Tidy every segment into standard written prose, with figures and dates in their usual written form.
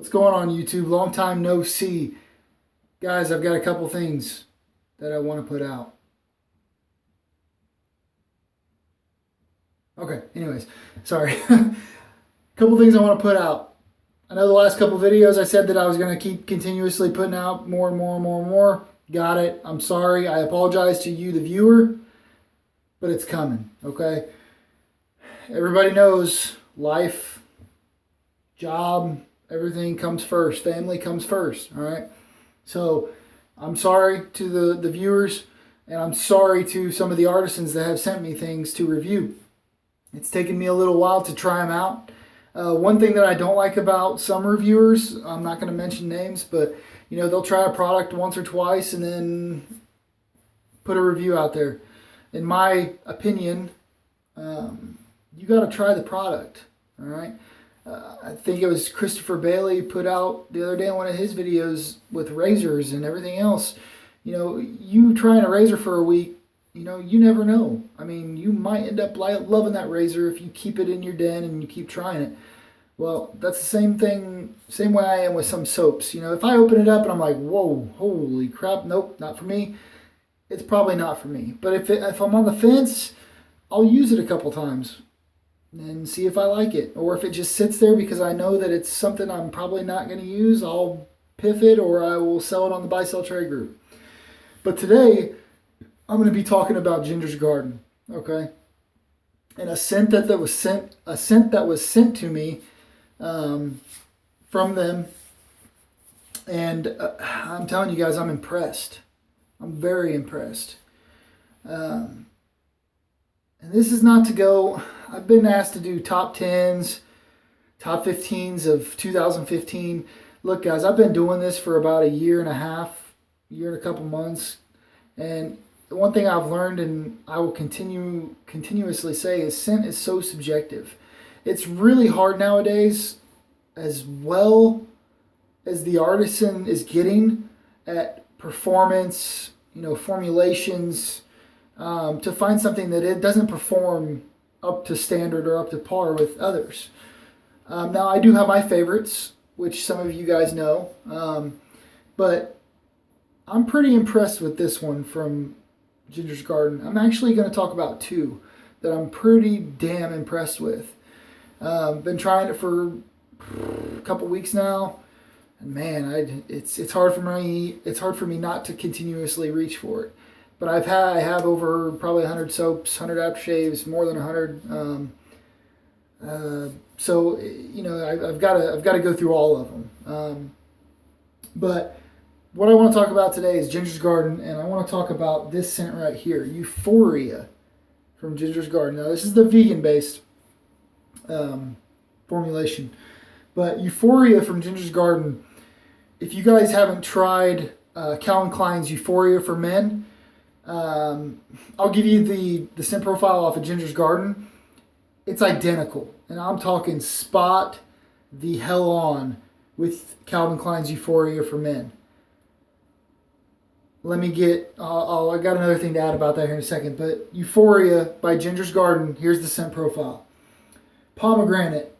What's going on, YouTube? Long time no see. Guys, I've got a couple things that I want to put out. Okay, anyways, sorry. Couple things I want to put out. I know the last couple videos I said that I was going to keep continuously putting out more and more and more and more. Got it. I'm sorry. I apologize to you, the viewer, but it's coming, okay? Everybody knows life, job, everything comes first. Family comes first, all right? So I'm sorry to the viewers, and I'm sorry to some of the artisans that have sent me things to review. It's taken me a little while to try them out. One thing that I don't like about some reviewers, I'm not going to mention names, but you know, they'll try a product once or twice and then put a review out there. In my opinion, you got to try the product, all right? I think it was Christopher Bailey put out the other day in one of his videos with razors and everything else. You know, you trying a razor for a week, you know, you never know. I mean, you might end up loving that razor if you keep it in your den and you keep trying it. Well, that's the same thing, same way I am with some soaps. You know, if I open it up and I'm like, whoa, holy crap, nope, not for me, it's probably not for me. But if I'm on the fence, I'll use it a couple times and see if I like it. Or if it just sits there because I know that it's something I'm probably not going to use, I'll piff it or I will sell it on the buy sell trade group. But today, I'm going to be talking about Ginger's Garden, okay? And a scent that was sent to me from them, and I'm telling you guys, I'm impressed. I'm very impressed. And this is not to go. I've been asked to do top 10s, top 15s of 2015. Look, guys, I've been doing this for about a year and a half, year and a couple months, and the one thing I've learned, and I will continuously say, is scent is so subjective. It's really hard nowadays, as well as the artisan is getting at performance, you know, formulations, to find something that it doesn't perform up to standard or up to par with others. Now, I do have my favorites, which some of you guys know, but I'm pretty impressed with this one from Ginger's Garden. I'm actually going to talk about two that I'm pretty damn impressed with. Been trying it for a couple weeks now, and man, it's hard for me. It's hard for me not to continuously reach for it. But I have over probably 100 soaps, 100 aftershaves, more than 100. So you know, I've got to go through all of them. But what I want to talk about today is Ginger's Garden, and I want to talk about this scent right here, Euphoria from Ginger's Garden. Now, this is the vegan-based formulation, but Euphoria from Ginger's Garden, if you guys haven't tried Calvin Klein's Euphoria for Men, I'll give you the scent profile off of Ginger's Garden. It's identical, and I'm talking spot the hell on with Calvin Klein's Euphoria for Men. Let me get, I got another thing to add about that here in a second, but Euphoria by Ginger's Garden, here's the scent profile. Pomegranate,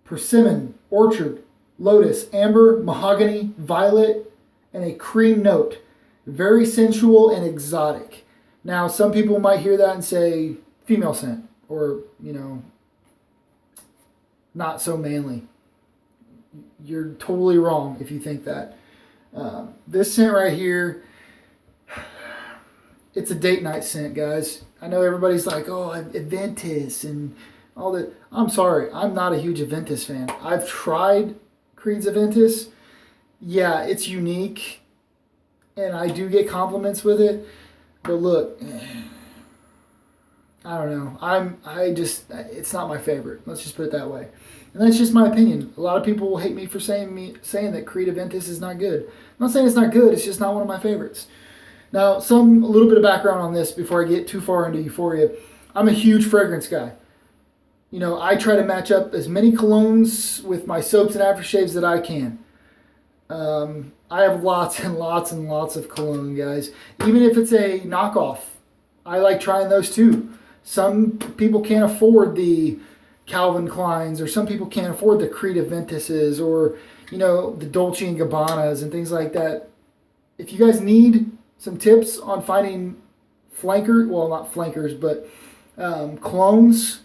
persimmon, orchard, lotus, amber, mahogany, violet, and a cream note. Very sensual and exotic. Now, some people might hear that and say, female scent, or, you know, not so manly. You're totally wrong if you think that. This scent right here, it's a date night scent, guys. I know everybody's like, oh, Aventus and all that. I'm sorry, I'm not a huge Aventus fan. I've tried Creed's Aventus. Yeah, it's unique, and I do get compliments with it. But look, I don't know. It's not my favorite. Let's just put it that way. And that's just my opinion. A lot of people will hate me for saying that Creed Aventus is not good. I'm not saying it's not good. It's just not one of my favorites. Now, a little bit of background on this before I get too far into Euphoria. I'm a huge fragrance guy. You know, I try to match up as many colognes with my soaps and aftershaves that I can. I have lots and lots and lots of cologne, guys. Even if it's a knockoff, I like trying those too. Some people can't afford the Calvin Kleins, or some people can't afford the Creed Aventuses, or the Dolce and Gabbanas and things like that. If you guys need some tips on finding not flankers, but clones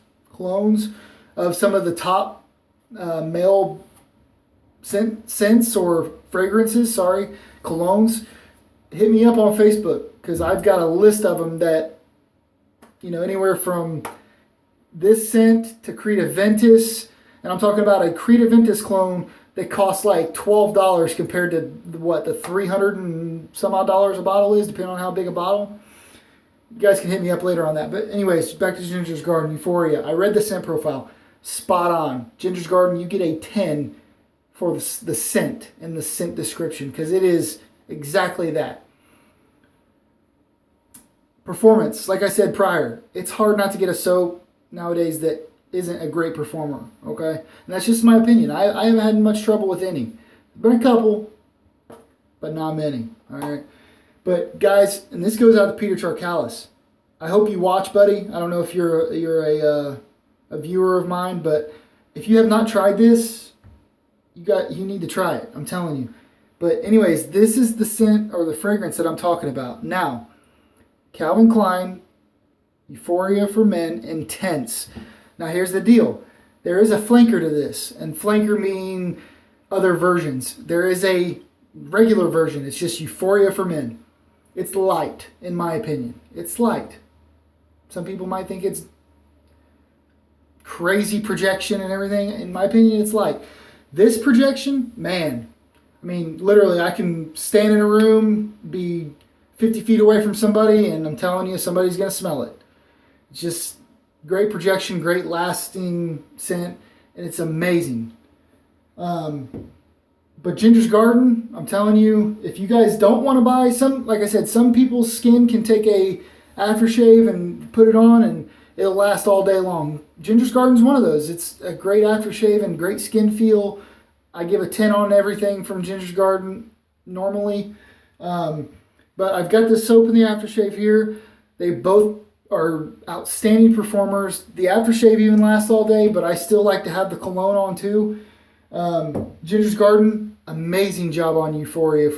of some of the top male scents or fragrances, colognes, hit me up on Facebook, because I've got a list of them that, anywhere from this scent to Creed Aventus, and I'm talking about a Creed Aventus clone that costs like $12 compared to the 300 and some odd dollars a bottle is, depending on how big a bottle. You guys can hit me up later on that. But anyways, back to Ginger's Garden, Euphoria. I read the scent profile. Spot on. Ginger's Garden, you get a 10 for the scent and the scent description, because it is exactly that. Performance, like I said prior, it's hard not to get a soap nowadays that isn't a great performer, okay? And that's just my opinion. I haven't had much trouble with any. Been a couple, but not many, all right? But guys, and this goes out to Peter Charcalis. I hope you watch, buddy. I don't know if you're a viewer of mine, but if you have not tried this, you need to try it. I'm telling you. But anyways, this is the scent or the fragrance that I'm talking about. Now, Calvin Klein Euphoria for Men Intense. Now here's the deal. There is a flanker to this, and flanker mean other versions. There is a regular version. It's just Euphoria for Men. It's light, in my opinion. It's light. Some people might think it's crazy projection and everything. In my opinion, it's light. This projection, man, I mean, literally, I can stand in a room, be 50 feet away from somebody, and I'm telling you, somebody's going to smell it. It's just great projection, great lasting scent, and it's amazing. But Ginger's Garden, I'm telling you, if you guys don't want to buy like I said, some people's skin can take a aftershave and put it on and it'll last all day long. Ginger's Garden's one of those. It's a great aftershave and great skin feel. I give a 10 on everything from Ginger's Garden normally. But I've got this soap and the aftershave here. They both are outstanding performers. The aftershave even lasts all day, but I still like to have the cologne on too. Ginger's Garden, amazing job on Euphoria.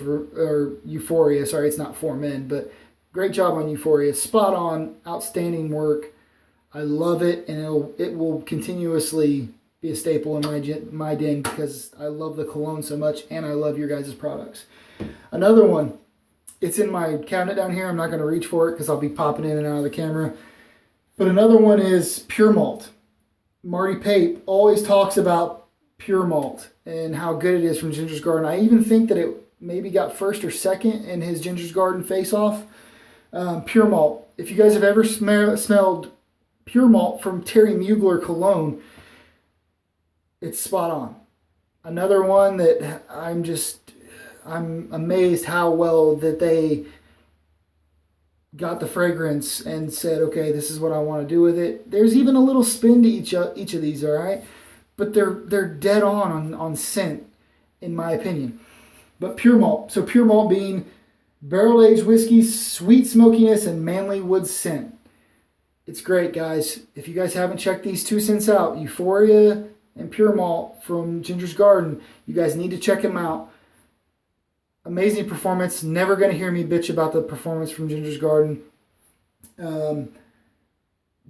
Sorry, it's not for men, but great job on Euphoria. Spot on, outstanding work. I love it, and it will continuously be a staple in my den because I love the cologne so much, and I love your guys' products. Another one, it's in my cabinet down here. I'm not going to reach for it because I'll be popping in and out of the camera. But another one is Pure Malt. Marty Pape always talks about Pure Malt and how good it is from Ginger's Garden. I even think that it maybe got first or second in his Ginger's Garden face-off. Pure Malt. If you guys have ever smelled Pure Malt from Terry Mugler cologne, it's spot on. Another one that I'm amazed how well that they got the fragrance and said, okay, this is what I want to do with it. There's even a little spin to each of these, all right? But they're dead on scent, in my opinion. But Pure Malt. So Pure Malt being barrel-aged whiskey, sweet smokiness, and manly wood scent. It's great, guys. If you guys haven't checked these two scents out, Euphoria and Pure Malt from Ginger's Garden, you guys need to check them out. Amazing performance. Never going to hear me bitch about the performance from Ginger's Garden.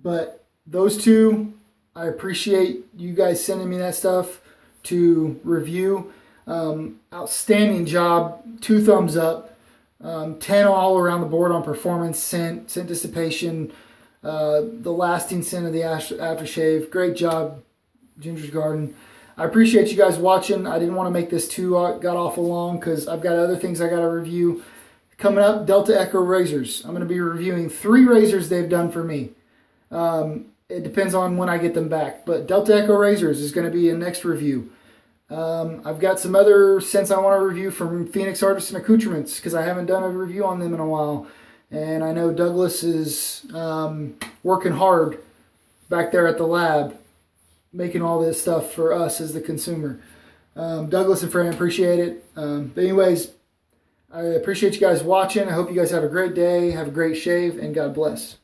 But those two, I appreciate you guys sending me that stuff to review. Outstanding job. 2 thumbs up. 10 all around the board on performance, scent dissipation, the lasting scent of the aftershave. Great job, Ginger's Garden. I appreciate you guys watching. I didn't want to make this too got awful long because I've got other things I got to review. Coming up, Delta Echo razors. I'm going to be reviewing 3 razors they've done for me. It depends on when I get them back. But Delta Echo razors is going to be a next review. I've got some other scents I want to review from Phoenix Artists and Accoutrements because I haven't done a review on them in a while. And I know Douglas is working hard back there at the lab making all this stuff for us as the consumer. Douglas and Fran, appreciate it. But anyways, I appreciate you guys watching. I hope you guys have a great day, have a great shave, and God bless.